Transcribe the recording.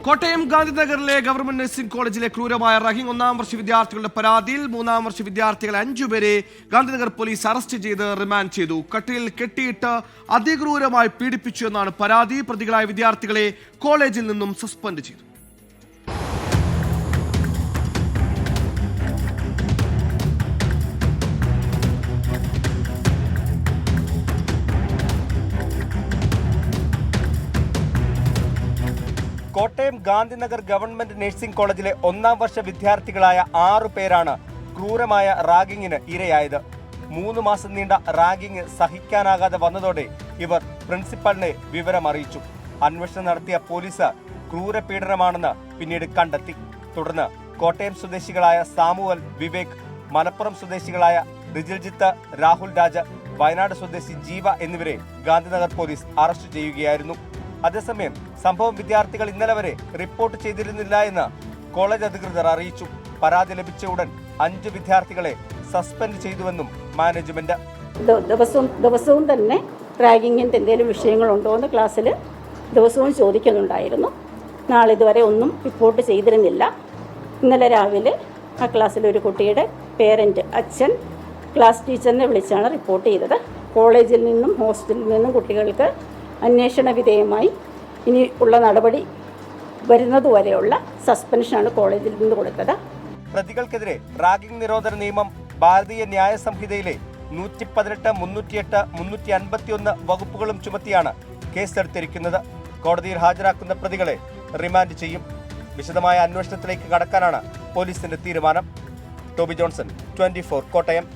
Kottayam ഗാന്ധിനഗറിലെ government nursing കോളേജിലെ ക്രൂരമായ ragging ഒന്നാം വർഷ വിദ്യാർത്ഥികളുടെ പരാതിയിൽ മൂന്നാം വർഷ വിദ്യാർത്ഥികളെ 5 പേരെ ഗാന്ധിനഗർ പോലീസ് അറസ്റ്റ് ചെയ്ത് റിമാൻഡ് ചെയ്തു. കട്ടിലിൽ കെട്ടിയിട്ട് അതിക്രൂരമായി പീഡിപ്പിച്ചു എന്നാണ് പരാതി. പ്രതികളായ വിദ്യാർത്ഥികളെ കോളേജിൽ നിന്നും സസ്പെൻഡ് ചെയ്തു. കോട്ടയം ഗാന്ധിനഗർ ഗവൺമെന്റ് നഴ്സിംഗ് കോളേജിലെ ഒന്നാം വർഷ വിദ്യാർത്ഥികളായ 6 പേരാണ് ക്രൂരമായ റാഗിങ്ങിന് ഇരയായത്. 3 മാസം നീണ്ട റാഗിങ് സഹിക്കാനാകാതെ വന്നതോടെ ഇവർ പ്രിൻസിപ്പലിനെ വിവരമറിയിച്ചു. അന്വേഷണം നടത്തിയ പോലീസ് ക്രൂരപീഡനമാണെന്ന് പിന്നീട് കണ്ടെത്തി. തുടർന്ന് കോട്ടയം സ്വദേശികളായ സാമുവൽ, വിവേക്, മലപ്പുറം സ്വദേശികളായ റിജിൽജിത്ത്, രാഹുൽ രാജ്, വയനാട് സ്വദേശി ജീവ എന്നിവരെ ഗാന്ധിനഗർ പോലീസ് അറസ്റ്റ് ചെയ്യുകയായിരുന്നു. അതേസമയം സംഭവം വിദ്യാർത്ഥികൾ ഇന്നലെ വരെ റിപ്പോർട്ട് ചെയ്തിരുന്നില്ല എന്ന് കോളേജ് അധികൃതർ അറിയിച്ചു. പരാതി ലഭിച്ച ഉടൻ 5 വിദ്യാർത്ഥികളെ സസ്പെൻഡ് ചെയ്തുവെന്നും മാനേജ്മെന്റ്. ദിവസവും തന്നെ റാഗിങ്ങിന്റെ എന്തെങ്കിലും വിഷയങ്ങളുണ്ടോ എന്ന് ക്ലാസ്സിൽ ദിവസവും ചോദിക്കുന്നുണ്ടായിരുന്നു. നാളിതുവരെ ഒന്നും റിപ്പോർട്ട് ചെയ്തിരുന്നില്ല. ഇന്നലെ രാവിലെ ആ ക്ലാസ്സിലെ ഒരു കുട്ടിയുടെ പേരന്റ്, അച്ഛൻ, ക്ലാസ് ടീച്ചറിനെ വിളിച്ചാണ് റിപ്പോർട്ട് ചെയ്തത്. കോളേജിൽ നിന്നും ഹോസ്റ്റലിൽ നിന്നും കുട്ടികൾക്ക് അന്വേഷണ വിധേയമായി ഇനി ഉള്ള നടപടി വരുന്നതുവരെയുള്ള സസ്പെൻഷനാണ് കോളേജിൽ നിന്ന് കൊടുത്തത്. പ്രതികൾക്കെതിരെ റാഗിംഗ് നിരോധന നിയമം ഭാരതീയ ന്യായ സംഹിതയിലെ 118, 308, 351 വകുപ്പുകളും ചുമത്തിയാണ് കേസെടുത്തിരിക്കുന്നത്. കോടതിയിൽ ഹാജരാക്കുന്ന പ്രതികളെ റിമാൻഡ് ചെയ്യും. വിശദമായ അന്വേഷണത്തിലേക്ക് കടക്കാനാണ് പോലീസിന്റെ തീരുമാനം. Toby Johnson, 24 Kottayam.